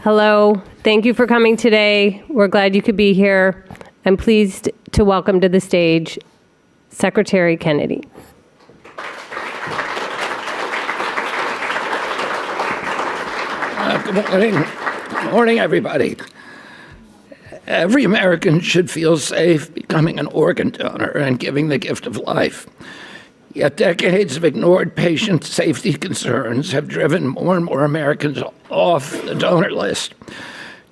Hello. Thank you for coming today. We're glad you could be here. I'm pleased to welcome to the stage Secretary Kennedy. Good morning. Good morning, everybody. Every American should feel safe becoming an organ donor and giving the gift of life. Yet decades of ignored patient safety concerns have driven more and more Americans off the donor list.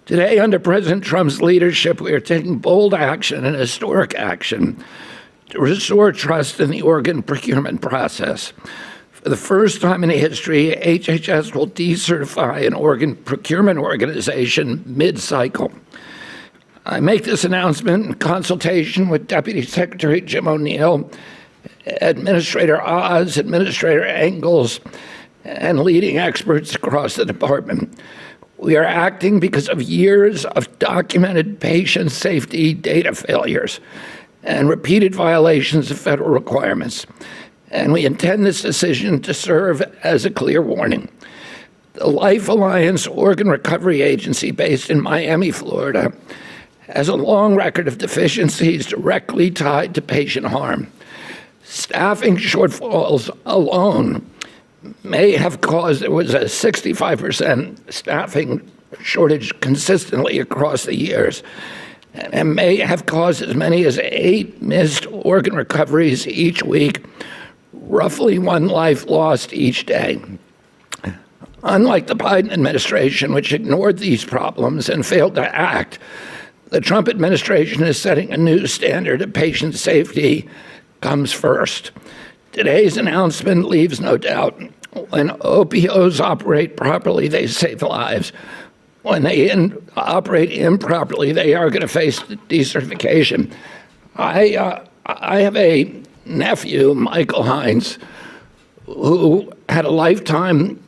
Today, under President Trump's leadership, we are taking bold action and historic action to restore trust in the organ procurement process. For the first time in history, HHS will decertify an organ procurement organization mid-cycle. I make this announcement in consultation with Deputy Secretary Jim O'Neill, Administrator Oz, Administrator Engels, and leading experts across the department. We are acting because of years of documented patient safety data failures and repeated violations of federal requirements. And we intend this decision to serve as a clear warning. The Life Alliance Organ Recovery Agency, based in Miami, Florida, has a long record of deficiencies directly tied to patient harm. Staffing shortfalls alone may have caused, there was a 65% staffing shortage consistently across the years, and may have caused as many as 8 missed organ recoveries each week, roughly 1 life lost each day. Unlike the Biden administration, which ignored these problems and failed to act, the Trump administration is setting a new standard of patient safety comes first. Today's announcement leaves no doubt. When OPOs operate properly, they save lives. When they operate improperly, they are going to face decertification. I have a nephew, Michael Hines, who had a lifetime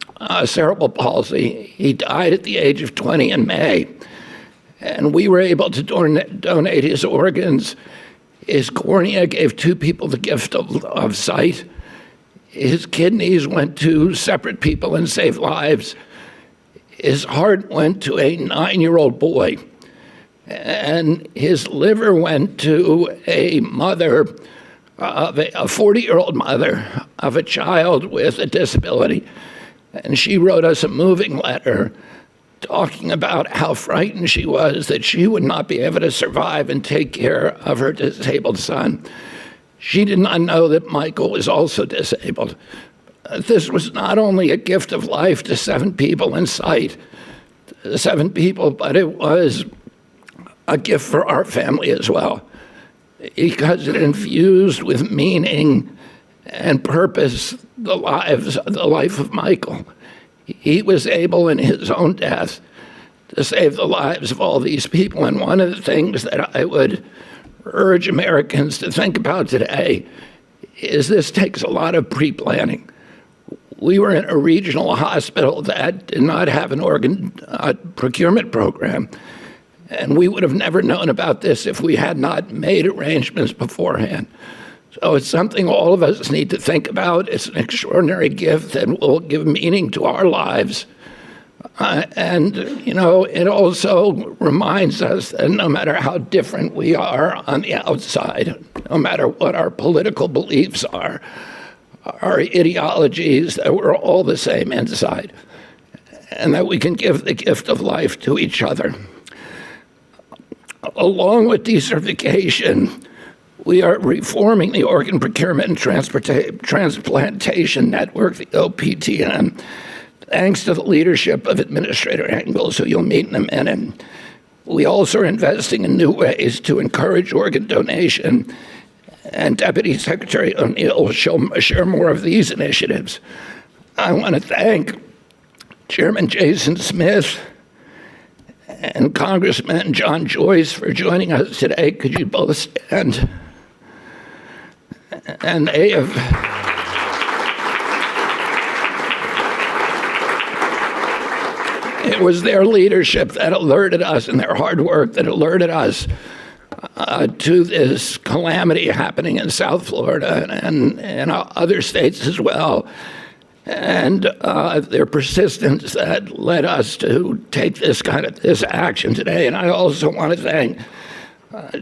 cerebral palsy. He died at the age of 20 in May, and we were able to donate his organs. His cornea gave 2 people the gift of sight. His kidneys went to separate people and saved lives. His heart went to a 9-year-old boy. And his liver went to a mother, a 40-year-old mother of a child with a disability. And she wrote us a moving letter talking about how frightened she was that she would not be able to survive and take care of her disabled son. She did not know that Michael was also disabled. This was not only a gift of life to 7 people in sight, 7 people, but it was a gift for our family as well, because it infused with meaning and purpose the life of Michael. He was able in his own death to save the lives of all these people. And one of the things that I would urge Americans to think about today is this takes a lot of pre-planning. We were in a regional hospital that did not have an organ procurement program, and we would have never known about this if we had not made arrangements beforehand. So it's something all of us need to think about. It's an extraordinary gift that will give meaning to our lives. And, you know, it also reminds us that no matter how different we are on the outside, no matter what our political beliefs are, our ideologies, that we're all the same inside, and that we can give the gift of life to each other. Along with decertification, we are reforming the Organ Procurement and Transplantation Network, the OPTN, thanks to the leadership of Administrator Engels, who you'll meet in a minute. We also are investing in new ways to encourage organ donation, and Deputy Secretary O'Neill will share more of these initiatives. I want to thank Chairman Jason Smith and Congressman John Joyce for joining us today. Could you both stand? And they have it was their leadership that alerted us, and their hard work that alerted us to this calamity happening in South Florida and other states as well. and their persistence that led us to take this action today. And I also want to thank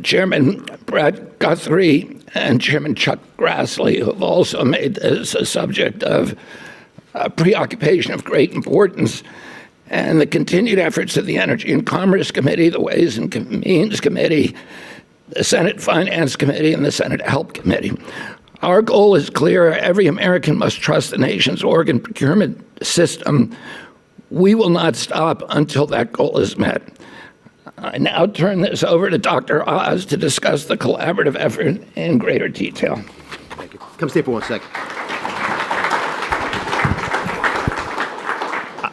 Chairman Brett Guthrie and Chairman Chuck Grassley, who have also made this a subject of preoccupation of great importance, and the continued efforts of the Energy and Commerce Committee, the Ways and Means Committee, the Senate Finance Committee, and the Senate Health Committee. Our goal is clear. Every American must trust the nation's organ procurement system. We will not stop until that goal is met. I now turn this over to Dr. Oz to discuss the collaborative effort in greater detail. Thank you. Come stay for 1 second.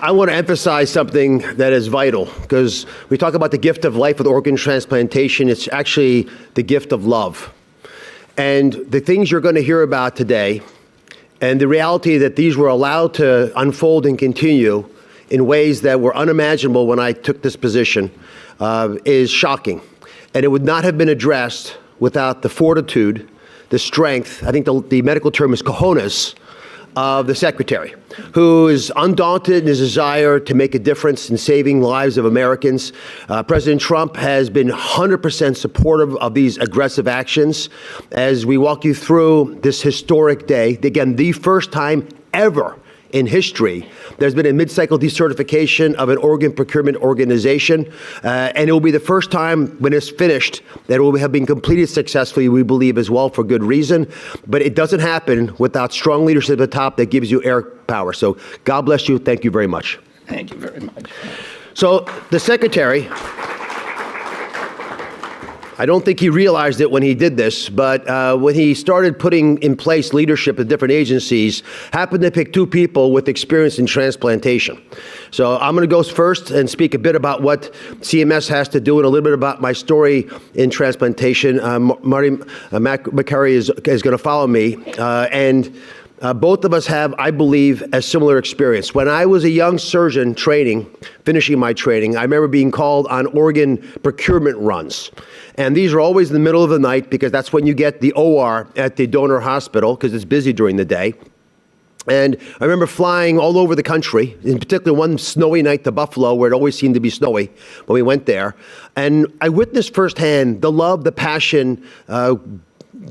I want to emphasize something that is vital, because we talk about the gift of life with organ transplantation. It's actually the gift of love. And the things you're going to hear about today, and the reality that these were allowed to unfold and continue in ways that were unimaginable when I took this position, is shocking. And it would not have been addressed without the fortitude, the strength, I think the medical term is cojones, of the Secretary, who is undaunted in his desire to make a difference in saving lives of Americans. President Trump has been 100% supportive of these aggressive actions. As we walk you through this historic day, again, the first time ever in history, there's been a mid-cycle decertification of an organ procurement organization, and it will be the first time when it's finished that it will have been completed successfully, we believe as well, for good reason. But it doesn't happen without strong leadership at the top that gives you air power. So God bless you. Thank you very much. Thank you very much. So the Secretary, I don't think he realized it when he did this, but when he started putting in place leadership at different agencies, happened to pick two people with experience in transplantation. So I'm going to go first and speak a bit about what CMS has to do and a little bit about my story in transplantation. Marty McCurry is going to follow me. Both of us have, I believe, a similar experience. When I was a young surgeon finishing my training, I remember being called on organ procurement runs. And these are always in the middle of the night, because that's when you get the OR at the donor hospital, because it's busy during the day. And I remember flying all over the country, in particular one snowy night to Buffalo, where it always seemed to be snowy when we went there. And I witnessed firsthand the love, the passion,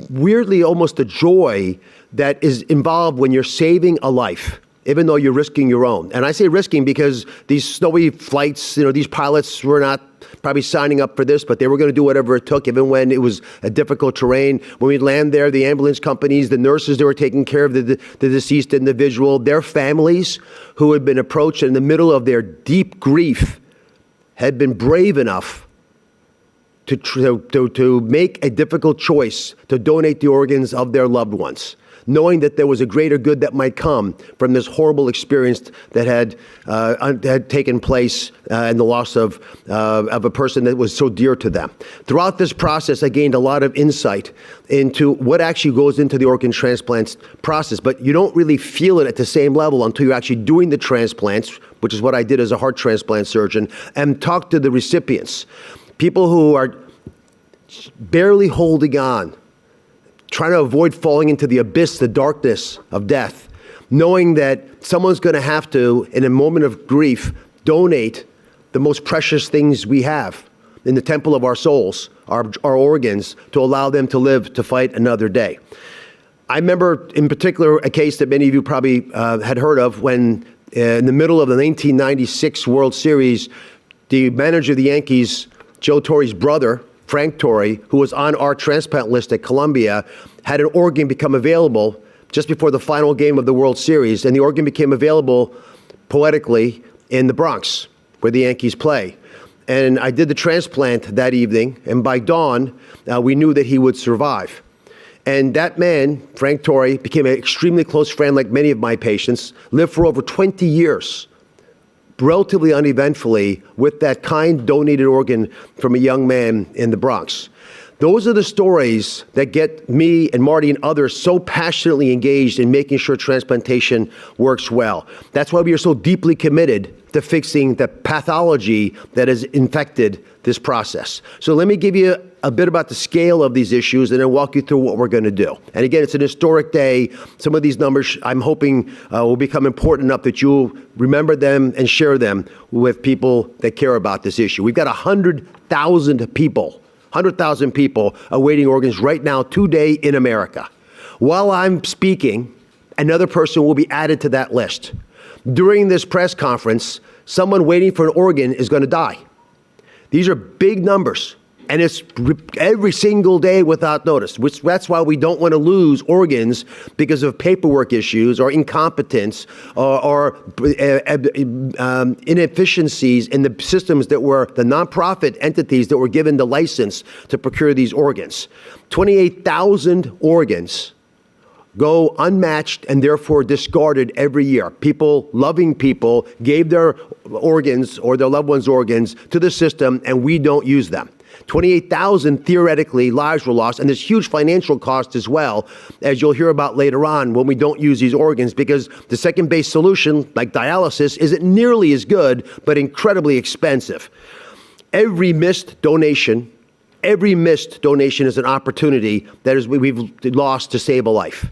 weirdly almost the joy that is involved when you're saving a life, even though you're risking your own. And I say risking because these snowy flights, these pilots were not probably signing up for this, but they were going to do whatever it took, even when it was a difficult terrain. When we land there, the ambulance companies, the nurses that were taking care of the deceased individual, their families who had been approached in the middle of their deep grief had been brave enough to make a difficult choice to donate the organs of their loved ones, knowing that there was a greater good that might come from this horrible experience that had taken place and the loss of a person that was so dear to them. Throughout this process, I gained a lot of insight into what actually goes into the organ transplant process, but you don't really feel it at the same level until you're actually doing the transplants, which is what I did as a heart transplant surgeon, and talk to the recipients. People who are barely holding on, trying to avoid falling into the abyss, the darkness of death, knowing that someone's going to have to, in a moment of grief, donate the most precious things we have in the temple of our souls, our organs, to allow them to live to fight another day. I remember in particular a case that many of you probably had heard of when in the middle of the 1996 World Series, the manager of the Yankees, Joe Torre's brother, Frank Torre, who was on our transplant list at Columbia, had an organ become available just before the final game of the World Series, and the organ became available poetically in the Bronx, where the Yankees play. And I did the transplant that evening, and by dawn, we knew that he would survive. And that man, Frank Torre, became an extremely close friend, like many of my patients, lived for over 20 years, relatively uneventfully, with that kind donated organ from a young man in the Bronx. Those are the stories that get me and Marty and others so passionately engaged in making sure transplantation works well. That's why we are so deeply committed to fixing the pathology that has infected this process. So let me give you a bit about the scale of these issues and then walk you through what we're going to do. And again, it's an historic day. Some of these numbers I'm hoping will become important enough that you'll remember them and share them with people that care about this issue. We've got 100,000 people awaiting organs right now today in America. While I'm speaking, another person will be added to that list. During this press conference, someone waiting for an organ is going to die. These are big numbers, and it's every single day without notice, which that's why we don't want to lose organs because of paperwork issues or incompetence or inefficiencies in the systems that were the nonprofit entities that were given the license to procure these organs. 28,000 organs go unmatched and therefore discarded every year. Loving people, gave their organs or their loved ones' organs to the system, and we don't use them. 28,000 theoretically lives were lost, and there's huge financial cost as well, as you'll hear about later on when we don't use these organs, because the second-base solution, like dialysis, isn't nearly as good, but incredibly expensive. Every missed donation is an opportunity that we've lost to save a life.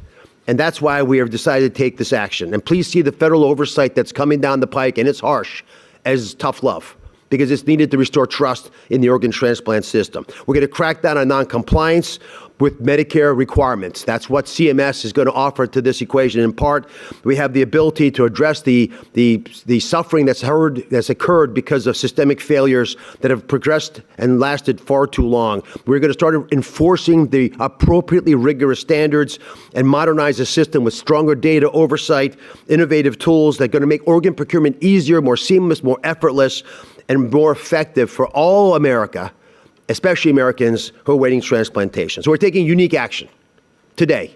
And that's why we have decided to take this action. And please see the federal oversight that's coming down the pike, and it's harsh, as tough love, because it's needed to restore trust in the organ transplant system. We're going to crack down on noncompliance with Medicare requirements. That's what CMS is going to offer to this equation. In part, we have the ability to address the suffering that's occurred because of systemic failures that have progressed and lasted far too long. We're going to start enforcing the appropriately rigorous standards and modernize the system with stronger data oversight, innovative tools that are going to make organ procurement easier, more seamless, more effortless, and more effective for all America, especially Americans who are awaiting transplantation. So we're taking unique action today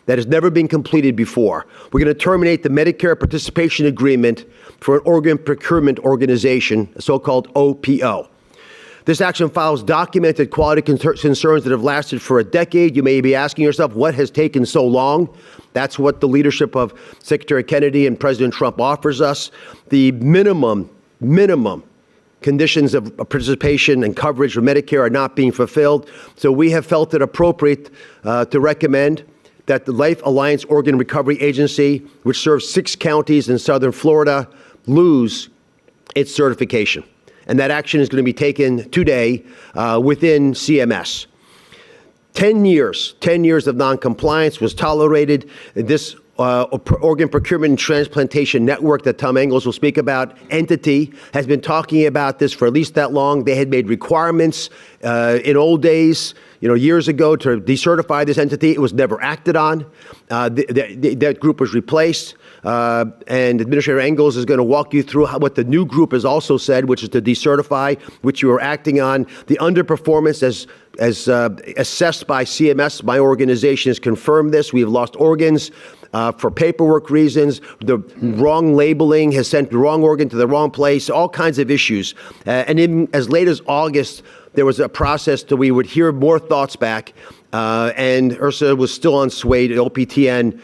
that has never been completed before. We're going to terminate the Medicare participation agreement for an organ procurement organization, a so-called OPO. This action follows documented quality concerns that have lasted for a decade. You may be asking yourself, what has taken so long? That's what the leadership of Secretary Kennedy and President Trump offers us. The minimum conditions of participation and coverage for Medicare are not being fulfilled. So we have felt it appropriate to recommend that the Life Alliance Organ Recovery Agency, which serves 6 counties in southern Florida, lose its certification. And that action is going to be taken today within CMS. 10 years of noncompliance was tolerated. This organ procurement and transplantation network that Tom Engels will speak about, entity, has been talking about this for at least that long. They had made requirements in old days, years ago, to decertify this entity. It was never acted on. That group was replaced. And Administrator Engels is going to walk you through what the new group has also said, which is to decertify, which you are acting on. The underperformance as assessed by CMS, my organization, has confirmed this. We have lost organs for paperwork reasons. The wrong labeling has sent the wrong organ to the wrong place, all kinds of issues. And in as late as August, there was a process that we would hear more thoughts back. And HRSA was still unswayed. OPTN,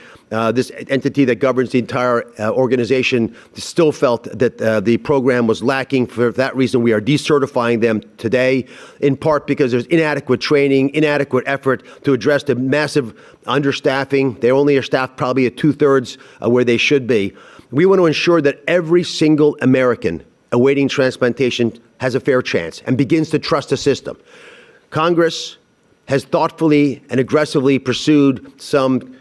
this entity that governs the entire organization, still felt that the program was lacking. For that reason, we are decertifying them today, in part because there's inadequate training, inadequate effort to address the massive understaffing. They only are staffed probably at 2/3 where they should be. We want to ensure that every single American awaiting transplantation has a fair chance and begins to trust the system. Congress has thoughtfully and aggressively pursued some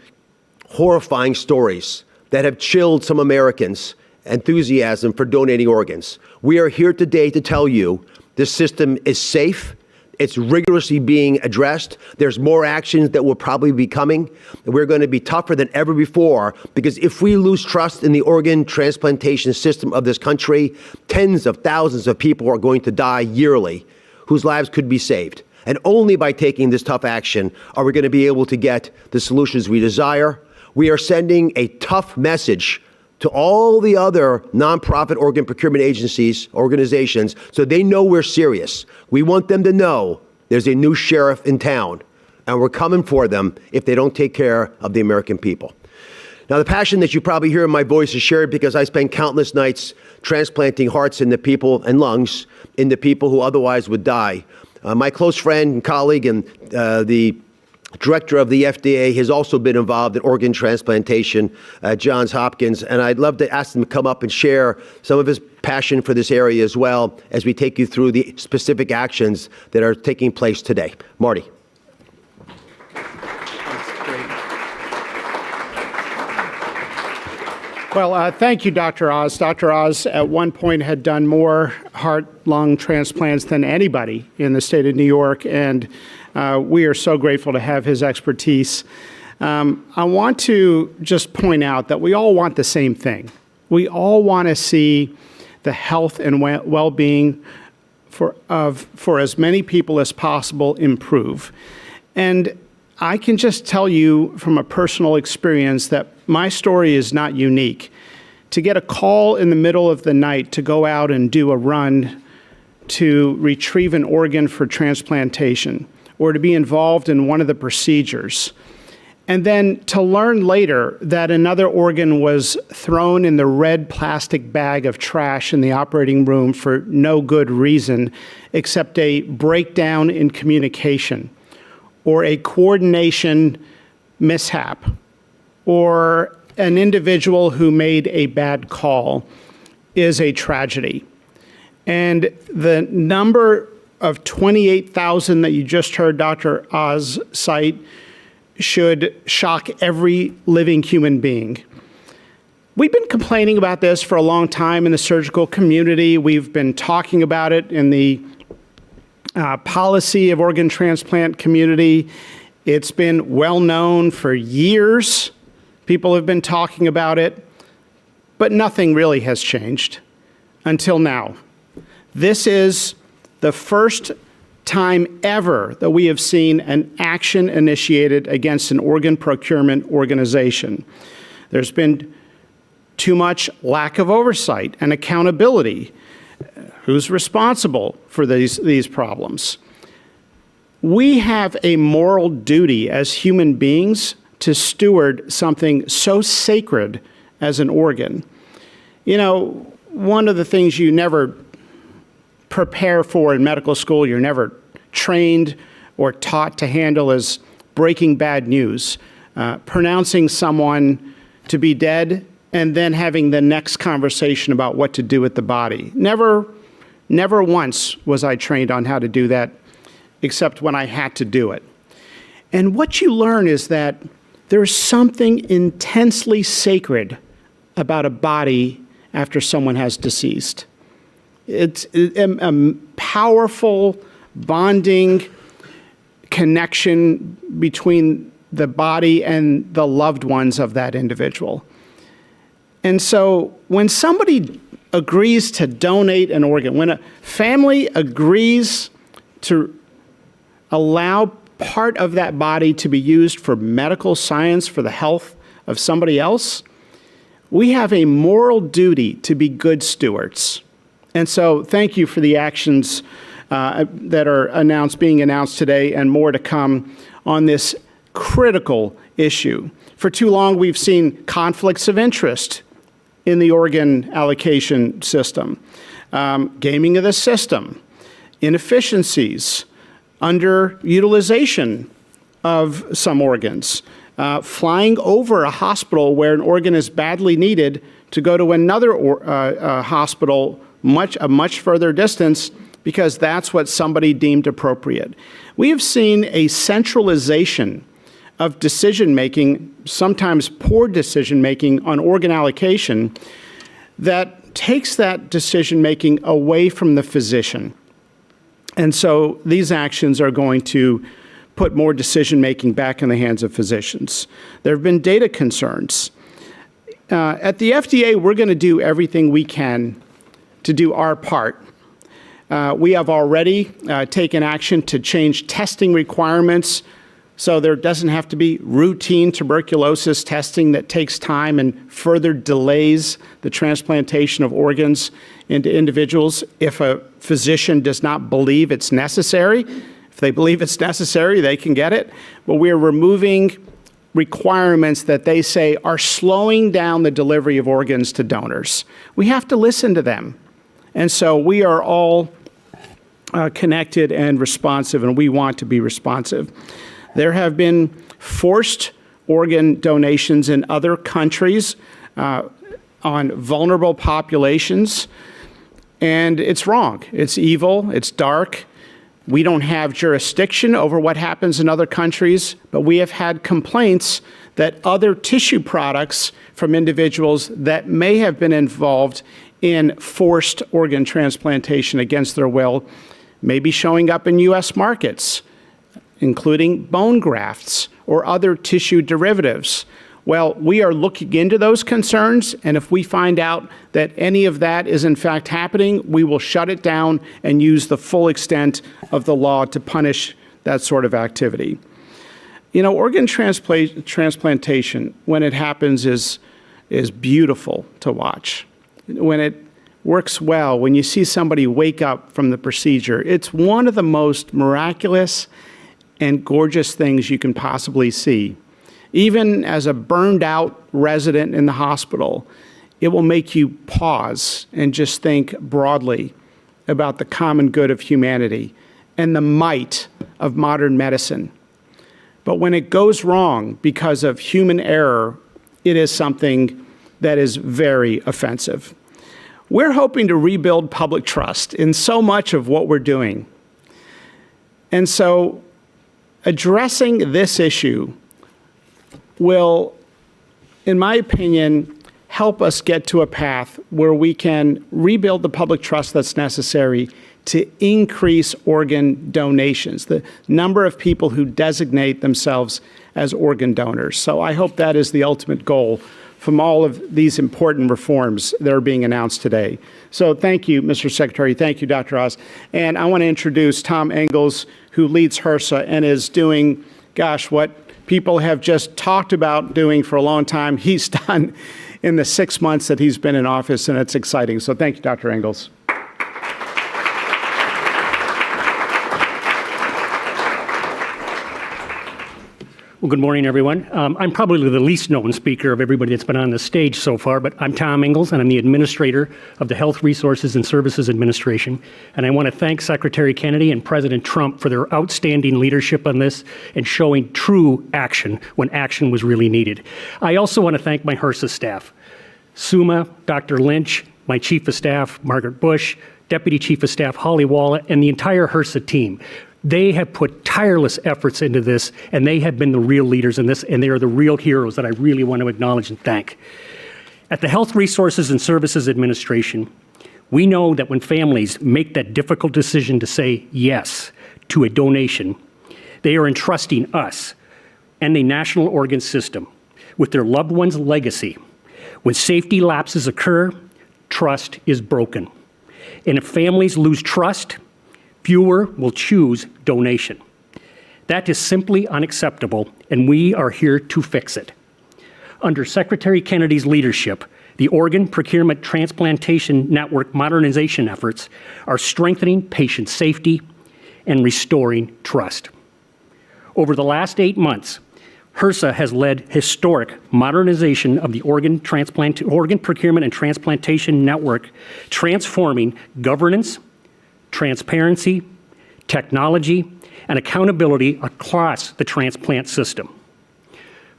horrifying stories that have chilled some Americans' enthusiasm for donating organs. We are here today to tell you this system is safe. It's rigorously being addressed. There's more actions that will probably be coming. We're going to be tougher than ever before, because if we lose trust in the organ transplantation system of this country, tens of thousands of people are going to die yearly whose lives could be saved. And only by taking this tough action are we going to be able to get the solutions we desire. We are sending a tough message to all the other nonprofit organ procurement agencies, organizations, so they know we're serious. We want them to know There's a new sheriff in town, and we're coming for them if they don't take care of the American people. Now, the passion that you probably hear in my voice is shared because I spent countless nights transplanting hearts into people and lungs into people who otherwise would die. My close friend and colleague and the director of the FDA has also been involved in organ transplantation at Johns Hopkins, and I'd love to ask him to come up and share some of his passion for this area as well as we take you through the specific actions that are taking place today. Marty. Well, thank you, Dr. Oz. Dr. Oz at one point had done more heart-lung transplants than anybody in the state of New York, and we are so grateful to have his expertise. I want to just point out that we all want the same thing. We all want to see the health and well-being for as many people as possible improve. And I can just tell you from a personal experience that my story is not unique. To get a call in the middle of the night to go out and do a run to retrieve an organ for transplantation, or to be involved in one of the procedures, and then to learn later that another organ was thrown in the red plastic bag of trash in the operating room for no good reason except a breakdown in communication, or a coordination mishap, or an individual who made a bad call, is a tragedy. And the number of 28,000 that you just heard Dr. Oz cite should shock every living human being. We've been complaining about this for a long time in the surgical community. We've been talking about it in the policy of organ transplant community. It's been well known for years. People have been talking about it, but nothing really has changed until now. This is the first time ever that we have seen an action initiated against an organ procurement organization. There's been too much lack of oversight and accountability. Who's responsible for these problems? We have a moral duty as human beings to steward something so sacred as an organ. You know, one of the things you never prepare for in medical school, you're never trained or taught to handle is breaking bad news, pronouncing someone to be dead and then having the next conversation about what to do with the body. Never once was I trained on how to do that, except when I had to do it. And what you learn is that there's something intensely sacred about a body after someone has deceased. It's a powerful bonding connection between the body and the loved ones of that individual. And so when somebody agrees to donate an organ, when a family agrees to allow part of that body to be used for medical science for the health of somebody else, we have a moral duty to be good stewards. And so thank you for the actions that are being announced today, and more to come on this critical issue. For too long, we've seen conflicts of interest in the organ allocation system, gaming of the system, inefficiencies, underutilization of some organs, flying over a hospital where an organ is badly needed to go to another hospital a much further distance because that's what somebody deemed appropriate. We have seen a centralization of decision-making, sometimes poor decision-making on organ allocation that takes that decision-making away from the physician. And so these actions are going to put more decision-making back in the hands of physicians. There have been data concerns. At the FDA, we're going to do everything we can to do our part. We have already taken action to change testing requirements so there doesn't have to be routine tuberculosis testing that takes time and further delays the transplantation of organs into individuals if a physician does not believe it's necessary. If they believe it's necessary, they can get it. But we are removing requirements that they say are slowing down the delivery of organs to donors. We have to listen to them. And so we are all connected and responsive, and we want to be responsive. There have been forced organ donations in other countries on vulnerable populations, and it's wrong. It's evil. It's dark. We don't have jurisdiction over what happens in other countries, but we have had complaints that other tissue products from individuals that may have been involved in forced organ transplantation against their will may be showing up in U.S. markets, including bone grafts or other tissue derivatives. Well, we are looking into those concerns, and if we find out that any of that is in fact happening, we will shut it down and use the full extent of the law to punish that sort of activity. You know, organ transplantation, when it happens, is beautiful to watch. When it works well, when you see somebody wake up from the procedure, it's one of the most miraculous and gorgeous things you can possibly see. Even as a burned out resident in the hospital, it will make you pause and just think broadly about the common good of humanity and the might of modern medicine. But when it goes wrong because of human error, it is something that is very offensive. We're hoping to rebuild public trust in so much of what we're doing. And so addressing this issue will, in my opinion, help us get to a path where we can rebuild the public trust that's necessary to increase organ donations, the number of people who designate themselves as organ donors. So I hope that is the ultimate goal from all of these important reforms that are being announced today. So thank you, Mr. Secretary. Thank you, Dr. Oz. And I want to introduce Tom Engels, who leads HRSA and is doing, gosh, what people have just talked about doing for a long time. He's done in the 6 months that he's been in office, and it's exciting. So thank you, Dr. Engels. Well, good morning, everyone. I'm probably the least known speaker of everybody that's been on the stage so far, but I'm Tom Engels, and I'm the administrator of the Health Resources and Services Administration. And I want to thank Secretary Kennedy and President Trump for their outstanding leadership on this and showing true action when action was really needed. I also want to thank my HRSA staff, Suma, Dr. Lynch, my Chief of Staff, Margaret Bush, Deputy Chief of Staff, Holly Walla, and the entire HRSA team. They have put tireless efforts into this, and they have been the real leaders in this, and they are the real heroes that I really want to acknowledge and thank. At the Health Resources and Services Administration, we know that when families make that difficult decision to say yes to a donation, they are entrusting us and the national organ system with their loved one's legacy. When safety lapses occur, trust is broken. And if families lose trust, fewer will choose donation. That is simply unacceptable, and we are here to fix it. Under Secretary Kennedy's leadership, the Organ Procurement Transplantation Network modernization efforts are strengthening patient safety and restoring trust. Over the last 8 months, HRSA has led historic modernization of the Organ Procurement and Transplantation Network, transforming governance, transparency, technology, and accountability across the transplant system.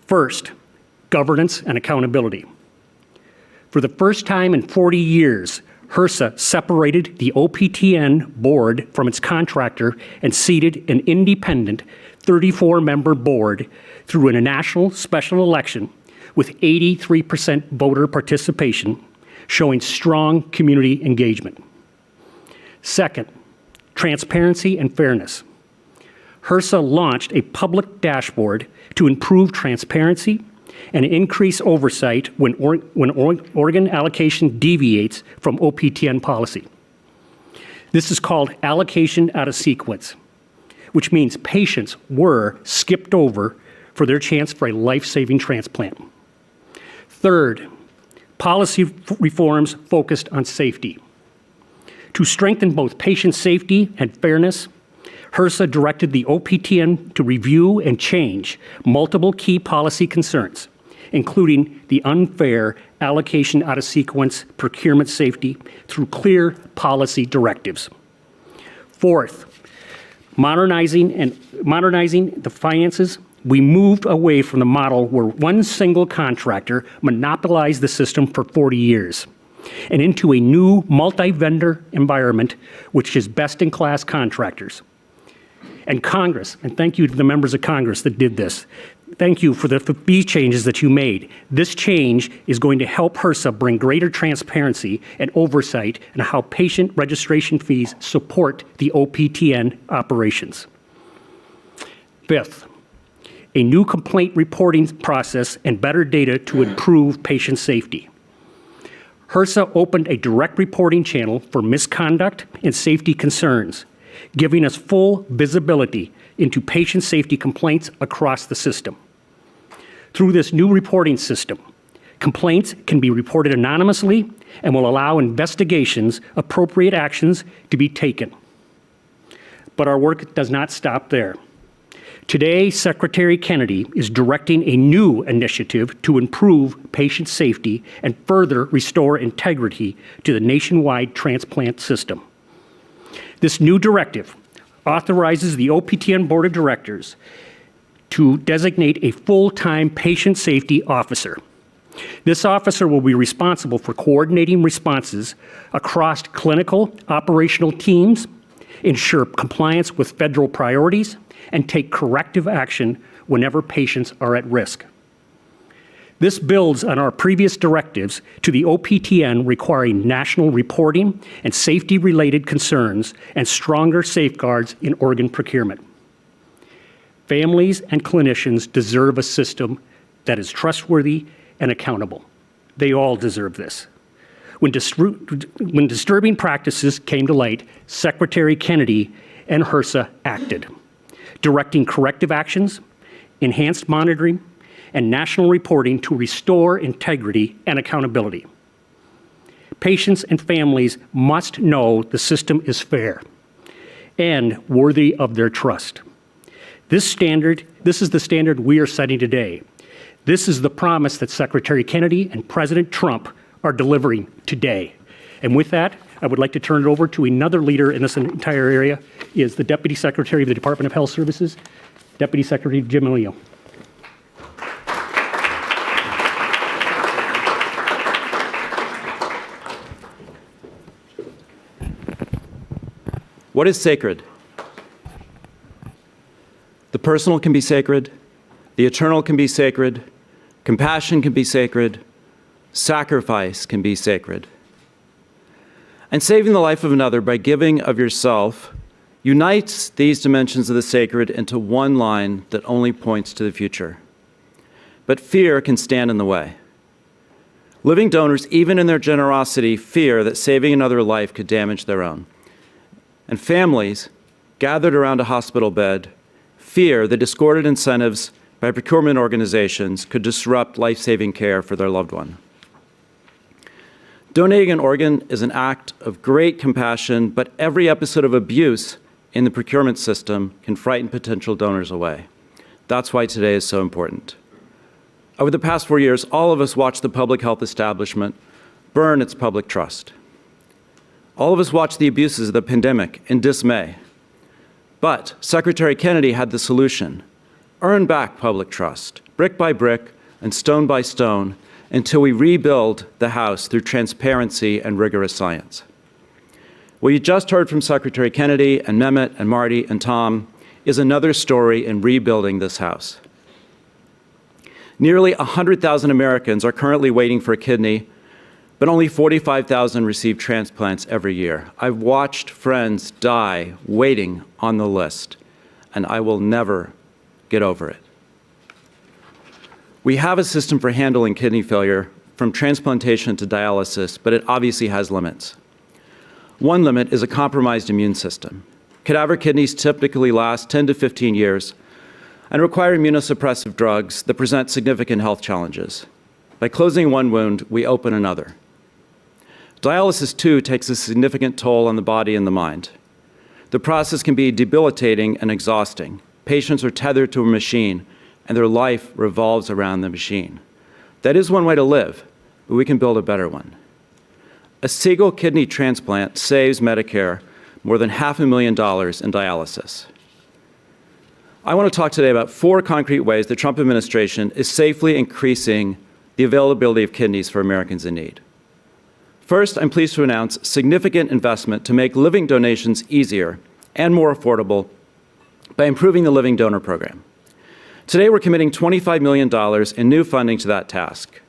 First, governance and accountability. For the first time in 40 years, HRSA separated the OPTN board from its contractor and seated an independent 34-member board through a national special election with 83% voter participation, showing strong community engagement. Second, transparency and fairness. HRSA launched a public dashboard to improve transparency and increase oversight when organ allocation deviates from OPTN policy. This is called allocation out of sequence, which means patients were skipped over for their chance for a life-saving transplant. Third, policy reforms focused on safety. To strengthen both patient safety and fairness, HRSA directed the OPTN to review and change multiple key policy concerns, including the unfair allocation out of sequence procurement safety through clear policy directives. Fourth, modernizing the finances, we moved away from the model where one single contractor monopolized the system for 40 years and into a new multi-vendor environment which is best-in-class contractors. And Congress, and thank you to the members of Congress that did this, thank you for these changes that you made. This change is going to help HRSA bring greater transparency and oversight in how patient registration fees support the OPTN operations. Fifth, a new complaint reporting process and better data to improve patient safety. HRSA opened a direct reporting channel for misconduct and safety concerns, giving us full visibility into patient safety complaints across the system. Through this new reporting system, complaints can be reported anonymously and will allow investigations, appropriate actions to be taken. But our work does not stop there. Today, Secretary Kennedy is directing a new initiative to improve patient safety and further restore integrity to the nationwide transplant system. This new directive authorizes the OPTN Board of Directors to designate a full-time patient safety officer. This officer will be responsible for coordinating responses across clinical operational teams, ensure compliance with federal priorities, and take corrective action whenever patients are at risk. This builds on our previous directives to the OPTN requiring national reporting and safety-related concerns and stronger safeguards in organ procurement. Families and clinicians deserve a system that is trustworthy and accountable. They all deserve this. When disturbing practices came to light, Secretary Kennedy and HRSA acted, directing corrective actions, enhanced monitoring, and national reporting to restore integrity and accountability. Patients and families must know the system is fair and worthy of their trust. This is the standard we are setting today. This is the promise that Secretary Kennedy and President Trump are delivering today. And with that, I would like to turn it over to another leader in this entire area, is the Deputy Secretary of the Department of Health Services, Deputy Secretary Jim Leo. What is sacred? The personal can be sacred, the eternal can be sacred, compassion can be sacred, sacrifice can be sacred. And saving the life of another by giving of yourself unites these dimensions of the sacred into one line that only points to the future. But fear can stand in the way. Living donors, even in their generosity, fear that saving another life could damage their own. And families, gathered around a hospital bed, fear the discordant incentives by procurement organizations could disrupt life-saving care for their loved one. Donating an organ is an act of great compassion, but every episode of abuse in the procurement system can frighten potential donors away. That's why today is so important. Over the past 4 years, all of us watched the public health establishment burn its public trust. All of us watched the abuses of the pandemic in dismay. But Secretary Kennedy had the solution: earn back public trust, brick by brick and stone by stone, until we rebuild the House through transparency and rigorous science. What you just heard from Secretary Kennedy and Mehmet and Marty and Tom is another story in rebuilding this House. Nearly 100,000 Americans are currently waiting for a kidney, but only 45,000 receive transplants every year. I've watched friends die waiting on the list, and I will never get over it. We have a system for handling kidney failure from transplantation to dialysis, but it obviously has limits. One limit is a compromised immune system. Cadaver kidneys typically last 10 to 15 years and require immunosuppressive drugs that present significant health challenges. By closing one wound, we open another. Dialysis, too, takes a significant toll on the body and the mind. The process can be debilitating and exhausting. Patients are tethered to a machine, and their life revolves around the machine. That is one way to live, but we can build a better one. A single kidney transplant saves Medicare more than $500,000 in dialysis. I want to talk today about 4 concrete ways the Trump administration is safely increasing the availability of kidneys for Americans in need. First, I'm pleased to announce significant investment to make living donations easier and more affordable by improving the Living Donor Program. Today, we're committing $25 million in new funding to that task.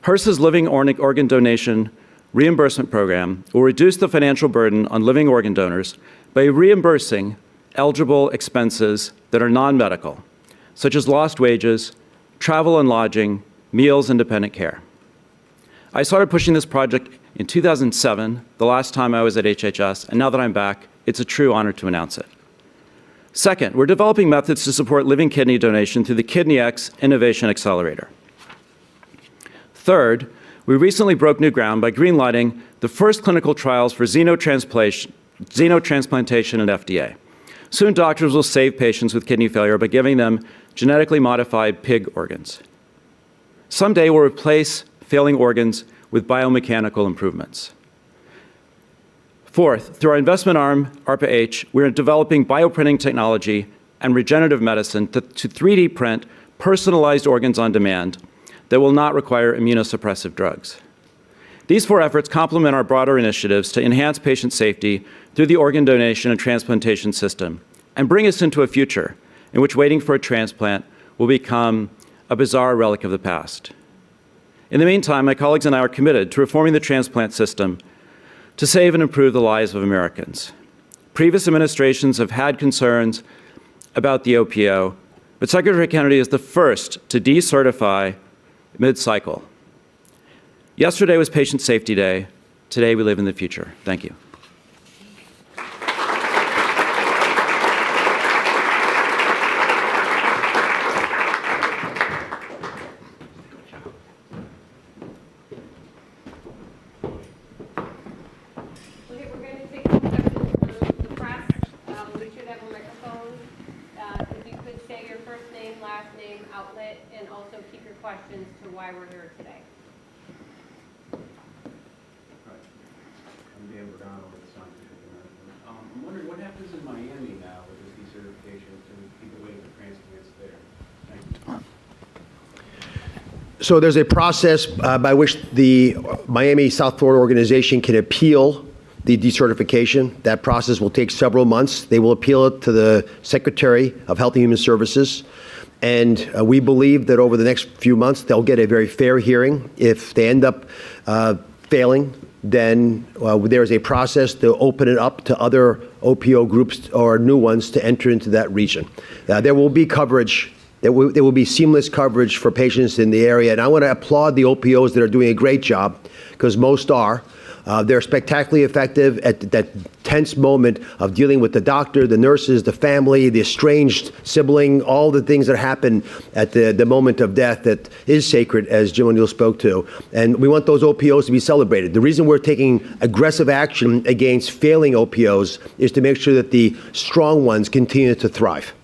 HRSA's Living Organ Donation Reimbursement Program will reduce the financial burden on living organ donors by reimbursing eligible expenses that are non-medical, such as lost wages, travel and lodging, meals, and dependent care. I started pushing this project in 2007, the last time I was at HHS, and now that I'm back, it's a true honor to announce it. Second, we're developing methods to support living kidney donation through the KidneyX Innovation Accelerator. Third, we recently broke new ground by greenlighting the first clinical trials for xenotransplantation at FDA. Soon, doctors will save patients with kidney failure by giving them genetically modified pig organs. Someday, we'll replace failing organs with biomechanical improvements. Fourth, through our investment arm, ARPA-H, we're developing bioprinting technology and regenerative medicine to 3D print personalized organs on demand that will not require immunosuppressive drugs. These 4 efforts complement our broader initiatives to enhance patient safety through the organ donation and transplantation system and bring us into a future in which waiting for a transplant will become a bizarre relic of the past. In the meantime, my colleagues and I are committed to reforming the transplant system to save and improve the lives of Americans. Previous administrations have had concerns about the OPO, but Secretary Kennedy is the first to decertify mid-cycle. Yesterday was Patient Safety Day. Today we live in the future. Thank you. Okay, we're going to take some questions from the press. We should have a microphone. If you could say your first name, last name, outlet, and also keep your questions to why we're here today. I'm Dan Bernardo with the Scientific American. I'm wondering what happens in Miami now with this decertification to people waiting for transplants there. Thank you. So there's a process by which the Miami South Florida organization can appeal the decertification. That process will take several months. They will appeal it to the Secretary of Health and Human Services. And we believe that over the next few months, they'll get a very fair hearing. If they end up failing, then there's a process to open it up to other OPO groups or new ones to enter into that region. There will be coverage. There will be seamless coverage for patients in the area. And I want to applaud the OPOs that are doing a great job, because most are. They're spectacularly effective at that tense moment of dealing with the doctor, the nurses, the family, the estranged sibling, all the things that happen at the moment of death that is sacred, as Jim O'Neill spoke to. And we want those OPOs to be celebrated. The reason we're taking aggressive action against failing OPOs is to make sure that the strong ones continue to thrive.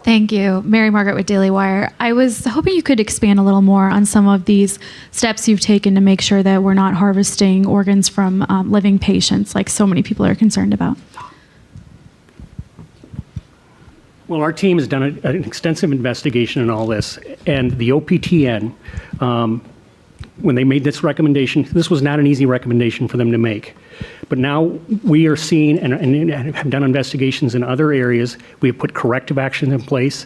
Thank you. Mary Margaret with Daily Wire. I was hoping you could expand a little more on some of these steps you've taken to make sure that we're not harvesting organs from living patients like so many people are concerned about. Well, our team has done an extensive investigation in all this, and the OPTN, when they made this recommendation, this was not an easy recommendation for them to make. But now we are seeing and have done investigations in other areas. We have put corrective action in place.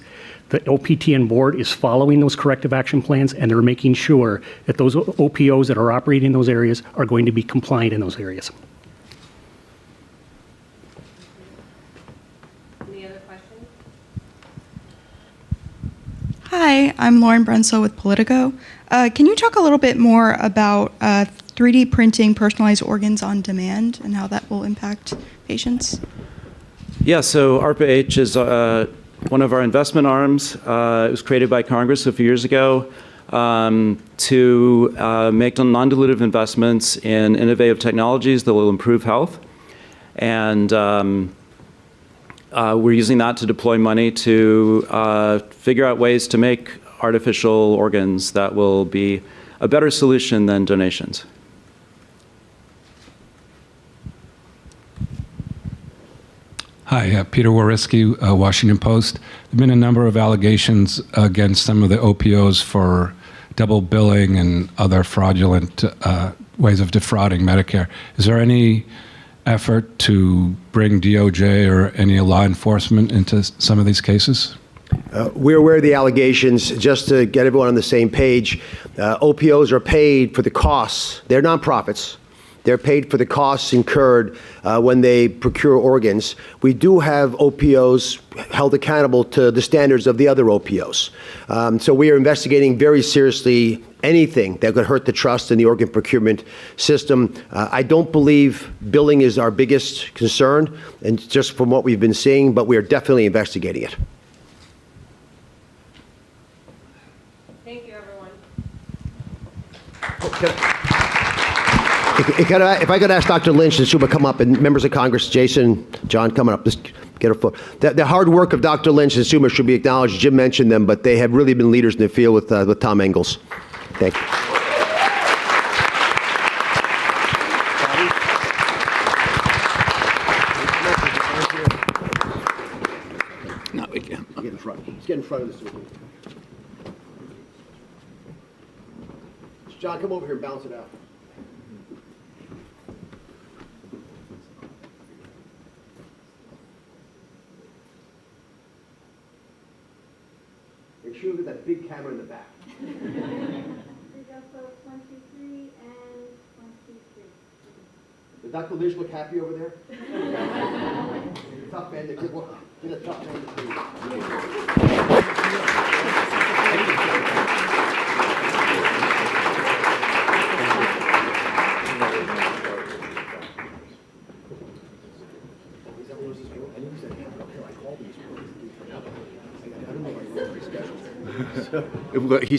The OPTN board is following those corrective action plans, and they're making sure that those OPOs that are operating in those areas are going to be compliant in those areas. Any other questions? Hi, I'm Lauren Brensel with Politico. Can you talk a little bit more about 3D printing personalized organs on demand and how that will impact patients? Yeah, so ARPA-H is one of our investment arms. It was created by Congress a few years ago. to make non-dilutive investments in innovative technologies that will improve health. And we're using that to deploy money to figure out ways to make artificial organs that will be a better solution than donations. Hi, Peter Wariski, Washington Post. There have been a number of allegations against some of the OPOs for double billing and other fraudulent ways of defrauding Medicare. Is there any effort to bring DOJ or any law enforcement into some of these cases? We're aware of the allegations. Just to get everyone on the same page, OPOs are paid for the costs. They're nonprofits. They're paid for the costs incurred when they procure organs. We do have OPOs held accountable to the standards of the other OPOs. So we are investigating very seriously anything that could hurt the trust in the organ procurement system. I don't believe billing is our biggest concern, and just from what we've been seeing, but we are definitely investigating it. Thank you, everyone. If I could ask Dr. Lynch and Suma come up, and members of Congress, Jason, John, coming up, just get a foot. The hard work of Dr. Lynch and Suma should be acknowledged. Jim mentioned them, but they have really been leaders in the field with Tom Engels. Thank you. No, we can't. Get in front. Let's get in front of this. John, come over here and bounce it out. Make sure you look at that big camera in the back. We go for 1, 2, 3, and 1, 2, 3. Did Dr. Lynch look happy over there? Tough man. Get a tough man to do. He